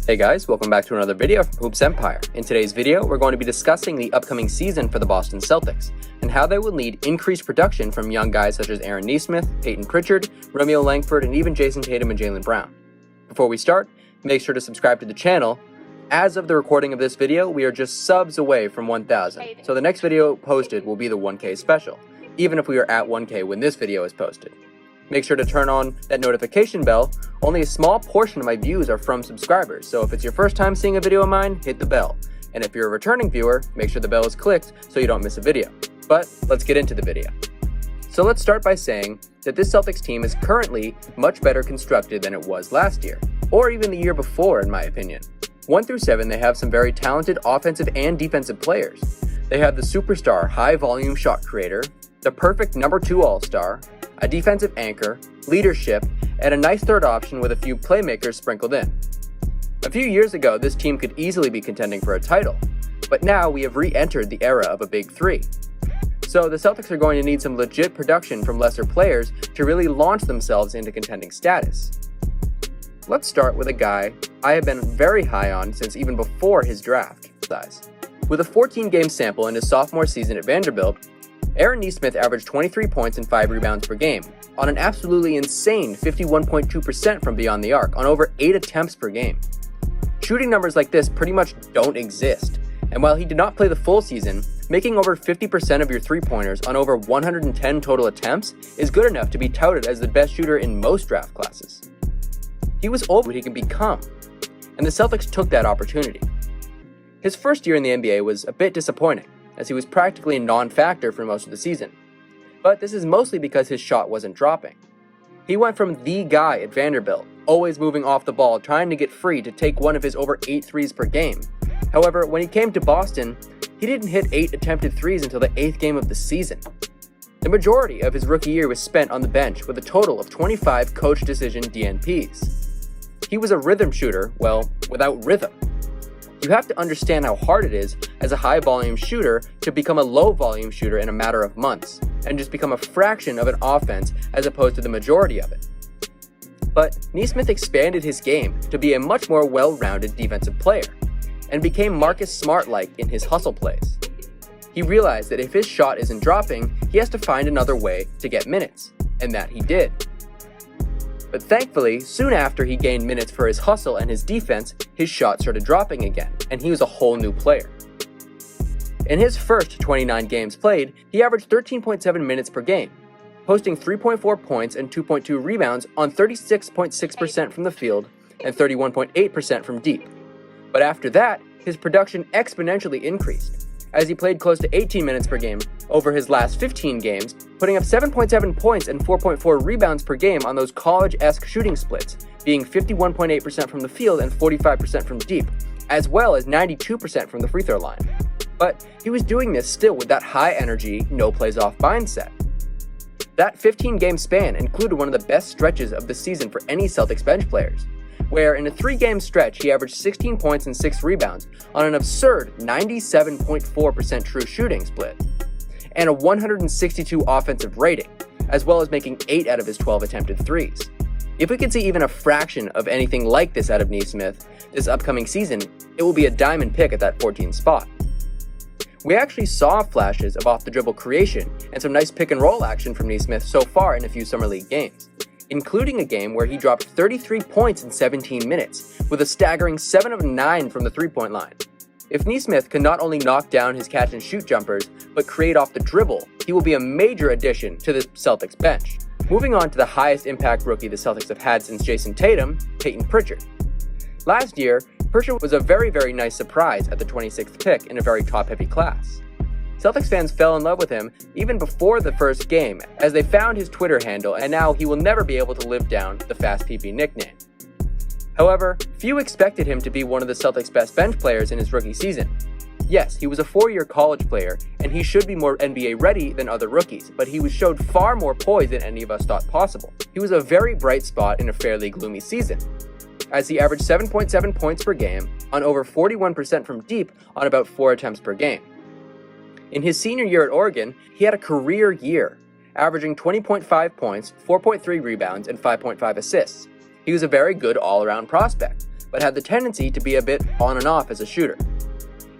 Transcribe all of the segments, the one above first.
Hey guys, welcome back to another video from Hoops Empire. In today's video, we're going to be discussing the upcoming season for the Boston Celtics, and how they will need increased production from young guys such as Aaron Nesmith, Payton Pritchard, Romeo Langford, and even Jayson, Tatum, and Jaylen Brown. Before we start, make sure to subscribe to the channel. As of the recording of this video, we are just subs away from 1,000, so the next video posted will be the 1K special, even if we are at 1K when this video is posted. Make sure to turn on that notification bell. Only a small portion of my views are from subscribers, so if it's your first time seeing a video of mine, hit the bell. And if you're a returning viewer, make sure the bell is clicked so you don't miss a video. But let's get into the video. So let's start by saying that this Celtics team is currently much better constructed than it was last year, or even the year before in my opinion. 1 through 7, they have some very talented offensive and defensive players. They have the superstar high-volume shot creator, the perfect number 2 all-star, a defensive anchor, leadership, and a nice third option with a few playmakers sprinkled in. A few years ago, this team could easily be contending for a title, but now we have re-entered the era of a big three. So the Celtics are going to need some legit production from lesser players to really launch themselves into contending status. Let's start with a guy I have been very high on since even before his draft size. With a 14-game sample in his sophomore season at Vanderbilt, Aaron Nesmith averaged 23 points and 5 rebounds per game, on an absolutely insane 51.2% from beyond the arc, on over 8 attempts per game. Shooting numbers like this pretty much don't exist, and while he did not play the full season, making over 50% of your three-pointers on over 110 total attempts is good enough to be touted as the best shooter in most draft classes. He was old what he could become, and the Celtics took that opportunity. His first year in the NBA was a bit disappointing, as he was practically a non-factor for most of the season. But this is mostly because his shot wasn't dropping. He went from the guy at Vanderbilt, always moving off the ball, trying to get free to take one of his over 8 threes per game. However, when he came to Boston, he didn't hit 8 attempted threes until the 8th game of the season. The majority of his rookie year was spent on the bench with a total of 25 coach decision DNPs. He was a rhythm shooter, well, without rhythm. You have to understand how hard it is as a high-volume shooter to become a low-volume shooter in a matter of months, and just become a fraction of an offense as opposed to the majority of it. But Nesmith expanded his game to be a much more well-rounded defensive player, and became Marcus Smart-like in his hustle plays. He realized that if his shot isn't dropping, he has to find another way to get minutes, and that he did. But thankfully, soon after he gained minutes for his hustle and his defense, his shot started dropping again, and he was a whole new player. In his first 29 games played, he averaged 13.7 minutes per game, posting 3.4 points and 2.2 rebounds on 36.6% from the field and 31.8% from deep. But after that, his production exponentially increased, as he played close to 18 minutes per game over his last 15 games, putting up 7.7 points and 4.4 rebounds per game on those college-esque shooting splits, being 51.8% from the field and 45% from deep, as well as 92% from the free throw line. But he was doing this still with that high-energy, no-plays-off mindset. That 15-game span included one of the best stretches of the season for any Celtics bench players, where in a 3-game stretch he averaged 16 points and 6 rebounds on an absurd 97.4% true shooting split, and a 162 offensive rating, as well as making 8 out of his 12 attempted threes. If we can see even a fraction of anything like this out of Nesmith this upcoming season, it will be a diamond pick at that 14th spot. We actually saw flashes of off-the-dribble creation and some nice pick-and-roll action from Nesmith so far in a few Summer League games, including a game where he dropped 33 points in 17 minutes, with a staggering 7 of 9 from the three-point line. If Nesmith can not only knock down his catch-and-shoot jumpers, but create off the dribble, he will be a major addition to the Celtics bench. Moving on to the highest impact rookie the Celtics have had since Jayson Tatum, Payton Pritchard. Last year, Pritchard was a very nice surprise at the 26th pick in a very top-heavy class. Celtics fans fell in love with him even before the first game, as they found his Twitter handle, and now he will never be able to live down the Fast PP nickname. However, few expected him to be one of the Celtics' best bench players in his rookie season. Yes, he was a 4-year college player, and he should be more NBA ready than other rookies, but he showed far more poise than any of us thought possible. He was a very bright spot in a fairly gloomy season, as he averaged 7.7 points per game on over 41% from deep on about 4 attempts per game. In his senior year at Oregon, he had a career year, averaging 20.5 points, 4.3 rebounds, and 5.5 assists. He was a very good all-around prospect, but had the tendency to be a bit on and off as a shooter.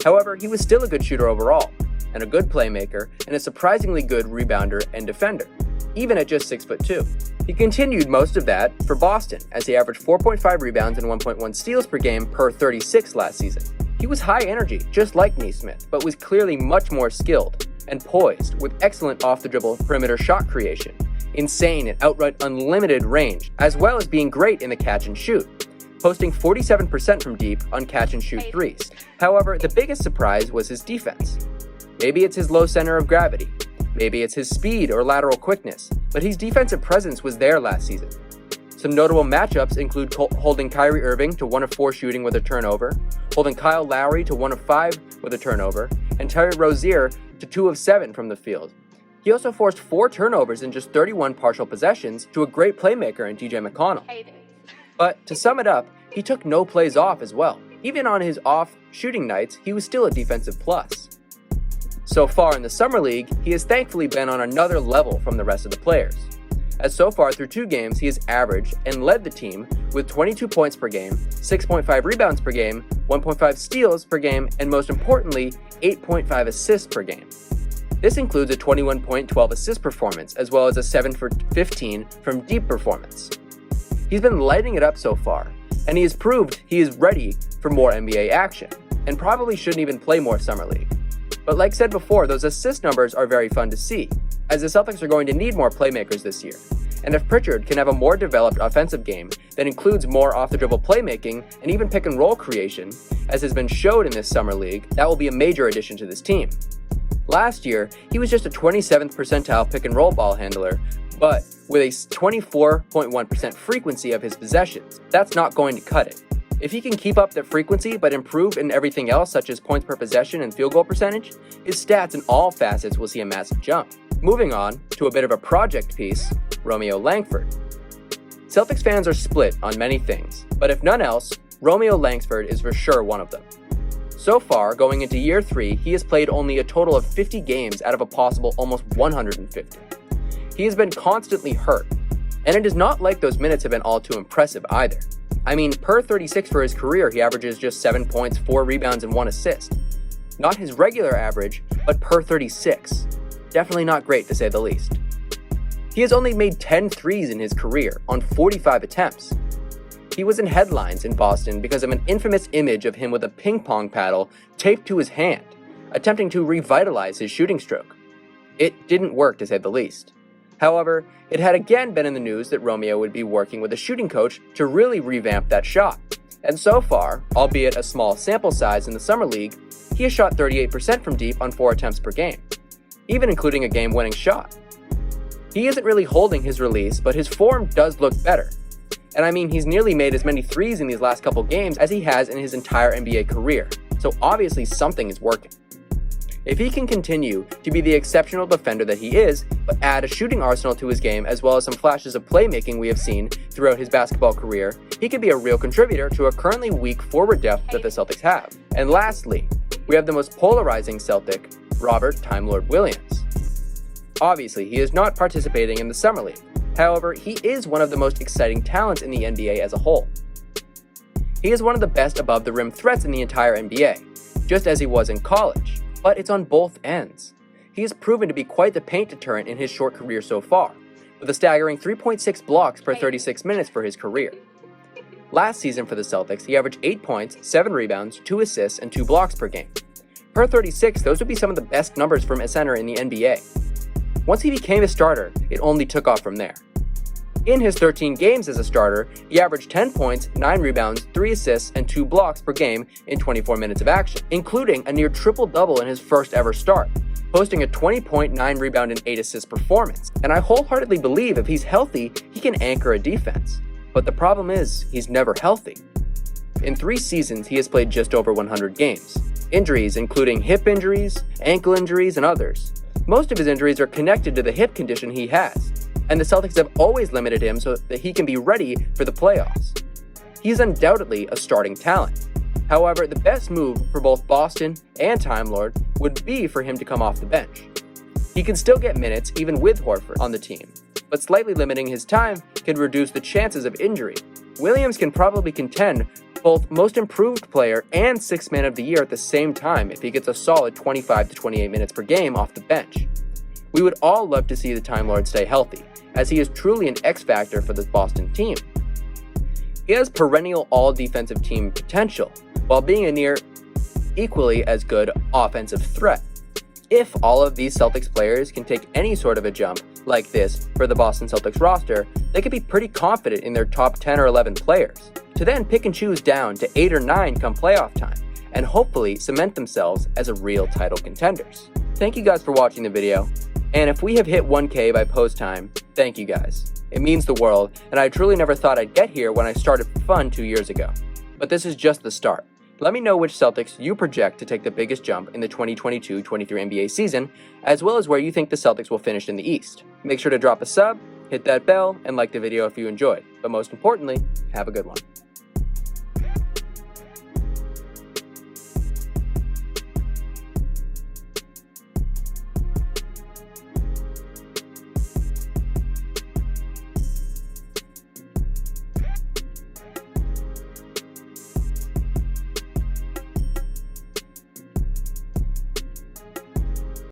However, he was still a good shooter overall, and a good playmaker, and a surprisingly good rebounder and defender, even at just 6'2". He continued most of that for Boston, as he averaged 4.5 rebounds and 1.1 steals per game per 36 last season. He was high energy, just like Nesmith, but was clearly much more skilled and poised, with excellent off-the-dribble perimeter shot creation, insane and outright unlimited range, as well as being great in the catch and shoot, posting 47% from deep on catch and shoot threes. However, the biggest surprise was his defense. Maybe it's his low center of gravity, maybe it's his speed or lateral quickness, but his defensive presence was there last season. Some notable matchups include holding Kyrie Irving to 1 of 4 shooting with a turnover, holding Kyle Lowry to 1 of 5 with a turnover, and Terry Rozier to 2 of 7 from the field. He also forced 4 turnovers in just 31 partial possessions to a great playmaker in TJ McConnell. But to sum it up, he took no plays off as well. Even on his off shooting nights, he was still a defensive plus. So far in the Summer League, he has thankfully been on another level from the rest of the players, as so far through 2 games he has averaged and led the team with 22 points per game, 6.5 rebounds per game, 1.5 steals per game, and most importantly, 8.5 assists per game. This includes a 21-point, 12-assist performance, as well as a 7 for 15 from deep performance. He's been lighting it up so far, and he has proved he is ready for more NBA action, and probably shouldn't even play more Summer League. But like said before, those assist numbers are very fun to see, as the Celtics are going to need more playmakers this year. And if Pritchard can have a more developed offensive game that includes more off-the-dribble playmaking and even pick-and-roll creation, as has been showed in this Summer League, that will be a major addition to this team. Last year, he was just a 27th percentile pick-and-roll ball handler, but with a 24.1% frequency of his possessions. That's not going to cut it. If he can keep up the frequency but improve in everything else such as points per possession and field goal percentage, his stats in all facets will see a massive jump. Moving on to a bit of a project piece, Romeo Langford. Celtics fans are split on many things, but if none else, Romeo Langford is for sure one of them. So far, going into year 3, he has played only a total of 50 games out of a possible almost 150. He has been constantly hurt, and it is not like those minutes have been all too impressive either. I mean, per 36 for his career, he averages just 7 points, 4 rebounds, and 1 assist. Not his regular average, but per 36. Definitely not great to say the least. He has only made 10 threes in his career on 45 attempts. He was in headlines in Boston because of an infamous image of him with a ping pong paddle taped to his hand, attempting to revitalize his shooting stroke. It didn't work to say the least. However, it had again been in the news that Romeo would be working with a shooting coach to really revamp that shot. And so far, albeit a small sample size in the Summer League, he has shot 38% from deep on 4 attempts per game, even including a game-winning shot. He isn't really holding his release, but his form does look better. And I mean, he's nearly made as many threes in these last couple games as he has in his entire NBA career, so obviously something is working. If he can continue to be the exceptional defender that he is, but add a shooting arsenal to his game as well as some flashes of playmaking we have seen throughout his basketball career, he could be a real contributor to a currently weak forward depth that the Celtics have. And lastly, we have the most polarizing Celtic, Robert Timelord Williams. Obviously, he is not participating in the Summer League. However, he is one of the most exciting talents in the NBA as a whole. He is one of the best above-the-rim threats in the entire NBA, just as he was in college. But it's on both ends. He has proven to be quite the paint deterrent in his short career so far, with a staggering 3.6 blocks per 36 minutes for his career. Last season for the Celtics, he averaged 8 points, 7 rebounds, 2 assists, and 2 blocks per game. Per 36, those would be some of the best numbers from a center in the NBA. Once he became a starter, it only took off from there. In his 13 games as a starter, he averaged 10 points, 9 rebounds, 3 assists, and 2 blocks per game in 24 minutes of action, including a near triple-double in his first ever start, posting a 20-point, 9-rebound, and 8-assist performance. And I wholeheartedly believe if he's healthy, he can anchor a defense. But the problem is, he's never healthy. In 3 seasons, he has played just over 100 games. Injuries including hip injuries, ankle injuries, and others. Most of his injuries are connected to the hip condition he has, and the Celtics have always limited him so that he can be ready for the playoffs. He is undoubtedly a starting talent. However, the best move for both Boston and Timelord would be for him to come off the bench. He can still get minutes even with Horford on the team, but slightly limiting his time can reduce the chances of injury. Williams can probably contend both Most Improved Player and Sixth Man of the Year at the same time if he gets a solid 25 to 28 minutes per game off the bench. We would all love to see the Time Lord stay healthy, as he is truly an X factor for the Boston team. He has perennial all-defensive team potential, while being a near equally as good offensive threat. If all of these Celtics players can take any sort of a jump like this for the Boston Celtics roster, they could be pretty confident in their top 10 or 11 players, to then pick and choose down to 8 or 9 come playoff time, and hopefully cement themselves as a real title contenders. Thank you guys for watching the video, and if we have hit 1K by post time, thank you guys. It means the world, and I truly never thought I'd get here when I started for fun 2 years ago. But this is just the start. Let me know which Celtics you project to take the biggest jump in the 2022-23 NBA season, as well as where you think the Celtics will finish in the East. Make sure to drop a sub, hit that bell, and like the video if you enjoyed. But most importantly, have a good one.